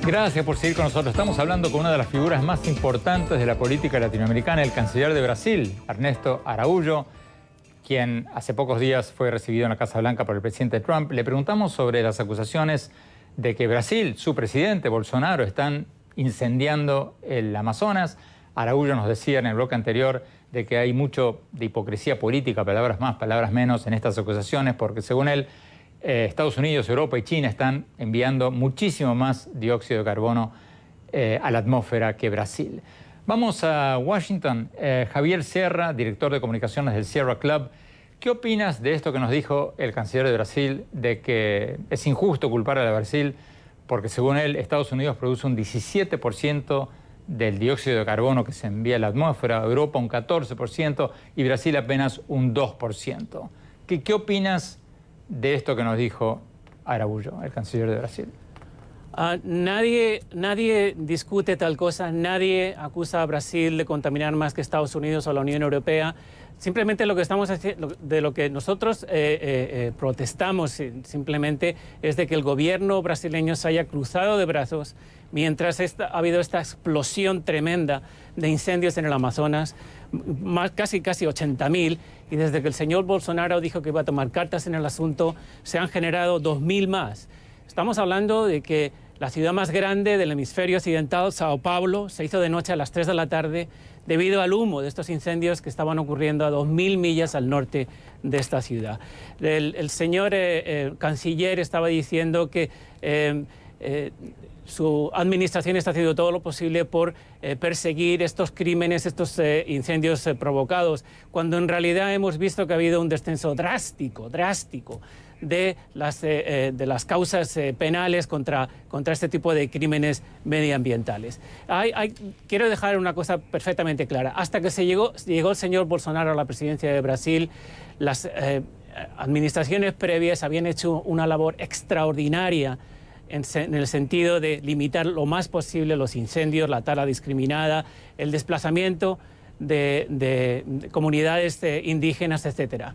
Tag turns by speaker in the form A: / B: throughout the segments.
A: Gracias por seguir con nosotros. Estamos hablando con una de las figuras más importantes de la política latinoamericana, el canciller de Brasil, Ernesto Araújo, quien hace pocos días fue recibido en la Casa Blanca por el presidente Trump. Le preguntamos sobre las acusaciones de que Brasil, su presidente Bolsonaro, están incendiando el Amazonas. Araújo nos decía en el bloque anterior de que hay mucho de hipocresía política, palabras más, palabras menos, en estas acusaciones, porque según él, Estados Unidos, Europa y China están enviando muchísimo más dióxido de carbono a la atmósfera que Brasil. Vamos a Washington. Javier Sierra, director de comunicaciones del Sierra Club. ¿Qué opinas de esto que nos dijo el canciller de Brasil, de que es injusto culpar a Brasil porque según él Estados Unidos produce un 17% del dióxido de carbono que se envía a la atmósfera, Europa un 14% y Brasil apenas un 2%? ¿Qué opinas de esto que nos dijo Araújo, el canciller de Brasil?
B: Nadie discute tal cosa, nadie acusa a Brasil de contaminar más que Estados Unidos o la Unión Europea. Simplemente lo que estamos haciendo, de lo que nosotros protestamos simplemente es de que el gobierno brasileño se haya cruzado de brazos mientras ha habido esta explosión tremenda de incendios en el Amazonas, casi 80.000, y desde que el señor Bolsonaro dijo que iba a tomar cartas en el asunto, se han generado 2.000 más. Estamos hablando de que la ciudad más grande del hemisferio occidental, Sao Paulo, se hizo de noche a las 3 de la tarde debido al humo de estos incendios que estaban ocurriendo a 2.000 millas al norte de esta ciudad. El señor canciller estaba diciendo que su administración está haciendo todo lo posible por perseguir estos crímenes, estos incendios provocados, cuando en realidad hemos visto que ha habido un descenso drástico de las causas penales contra este tipo de crímenes medioambientales. Quiero dejar una cosa perfectamente clara. Hasta que llegó el señor Bolsonaro a la presidencia de Brasil, las administraciones previas habían hecho una labor extraordinaria en el sentido de limitar lo más posible los incendios, la tala discriminada, el desplazamiento de comunidades indígenas, etcétera.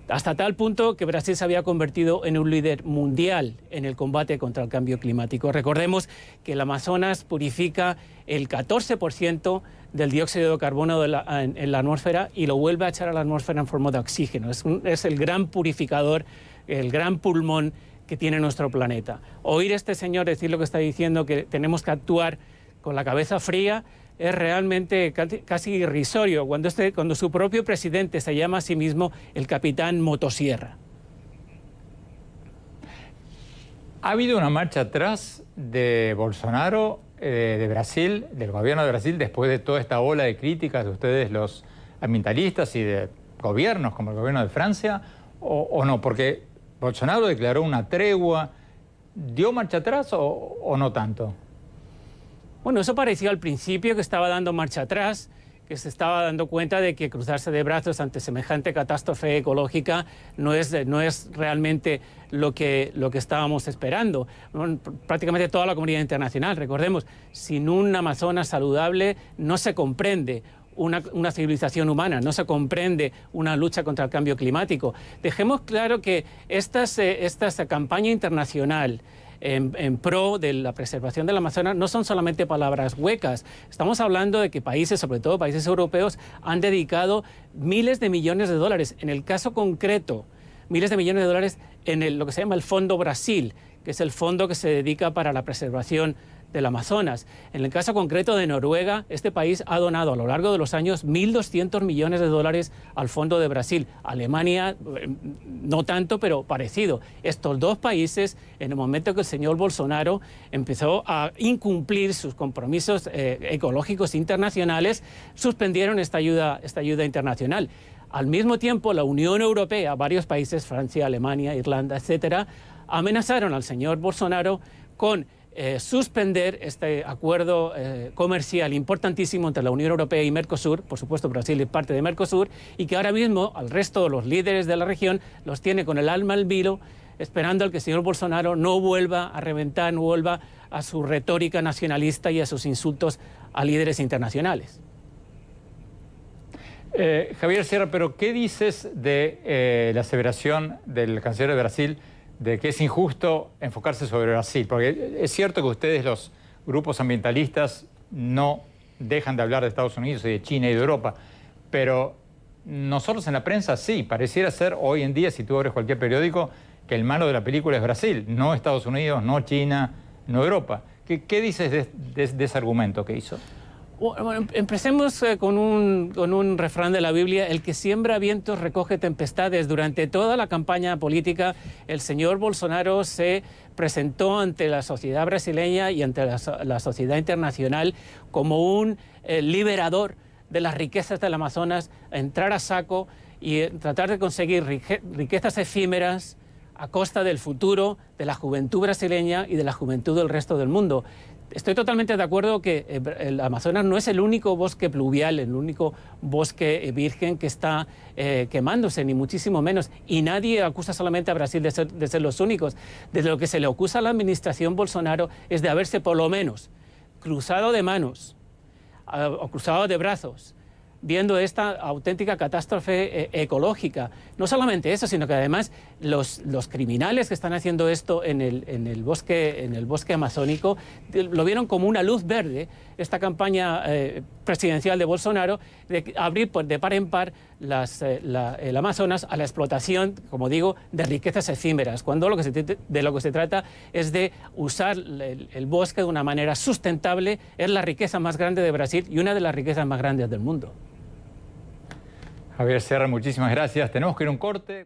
B: Hasta tal punto que Brasil se había convertido en un líder mundial en el combate contra el cambio climático. Recordemos que el Amazonas purifica el 14% del dióxido de carbono en la atmósfera y lo vuelve a echar a la atmósfera en forma de oxígeno. Es el gran purificador, el gran pulmón que tiene nuestro planeta. Oír a este señor decir lo que está diciendo, que tenemos que actuar con la cabeza fría, es realmente casi irrisorio cuando su propio presidente se llama a sí mismo el capitán Motosierra.
A: ¿Ha habido una marcha atrás de Bolsonaro, de Brasil, del gobierno de Brasil, después de toda esta ola de críticas de ustedes, los ambientalistas, y de gobiernos como el gobierno de Francia, o no? Porque Bolsonaro declaró una tregua. ¿Dio marcha atrás o no tanto?
B: Bueno, eso parecía al principio que estaba dando marcha atrás, que se estaba dando cuenta de que cruzarse de brazos ante semejante catástrofe ecológica no es realmente lo que estábamos esperando. Bueno, prácticamente toda la comunidad internacional, recordemos, sin un Amazonas saludable no se comprende una civilización humana, no se comprende una lucha contra el cambio climático. Dejemos claro que esta campaña internacional en pro de la preservación del Amazonas no son solamente palabras huecas. Estamos hablando de que países, sobre todo países europeos, han dedicado miles de millones de dólares. En el caso concreto, miles de millones de dólares en lo que se llama el Fondo Brasil, que es el fondo que se dedica para la preservación del Amazonas. En el caso concreto de Noruega, este país ha donado a lo largo de los años 1.200 millones de dólares al Fondo de Brasil. Alemania, no tanto, pero parecido. Estos dos países, en el momento que el señor Bolsonaro empezó a incumplir sus compromisos ecológicos internacionales, suspendieron esta ayuda internacional. Al mismo tiempo, la Unión Europea, varios países, Francia, Alemania, Irlanda, etcétera, amenazaron al señor Bolsonaro con suspender este acuerdo comercial importantísimo entre la Unión Europea y Mercosur. Por supuesto, Brasil es parte de Mercosur, y que ahora mismo al resto de los líderes de la región los tiene con el alma al vilo, esperando al que el señor Bolsonaro no vuelva a reventar, no vuelva a su retórica nacionalista y a sus insultos a líderes internacionales.
A: Javier Sierra, pero ¿qué dices de la aseveración del canciller de Brasil de que es injusto enfocarse sobre Brasil? Porque es cierto que ustedes, los grupos ambientalistas no dejan de hablar de Estados Unidos y de China y de Europa, pero nosotros en la prensa sí, pareciera ser hoy en día, si tú abres cualquier periódico, que el malo de la película es Brasil, no Estados Unidos, no China, no Europa. ¿Qué dices de ese argumento que hizo?
B: Bueno, empecemos con un refrán de la Biblia: el que siembra vientos recoge tempestades. Durante toda la campaña política, el señor Bolsonaro se presentó ante la sociedad brasileña y ante la sociedad internacional como un liberador de las riquezas del Amazonas, entrar a saco y tratar de conseguir riquezas efímeras a costa del futuro de la juventud brasileña y de la juventud del resto del mundo. Estoy totalmente de acuerdo que el Amazonas no es el único bosque pluvial, el único bosque virgen que está quemándose, ni muchísimo menos. Y nadie acusa solamente a Brasil de ser los únicos. Desde lo que se le acusa a la administración Bolsonaro es de haberse por lo menos cruzado de manos o cruzado de brazos viendo esta auténtica catástrofe ecológica. No solamente eso, sino que además los criminales que están haciendo esto en el bosque amazónico lo vieron como una luz verde, esta campaña presidencial de Bolsonaro, de abrir de par en par el Amazonas a la explotación, como digo, de riquezas efímeras, cuando de lo que se trata es de usar el bosque de una manera sustentable. Es la riqueza más grande de Brasil y una de las riquezas más grandes del mundo.
A: Javier Sierra, muchísimas gracias. Tenemos que ir a un corte.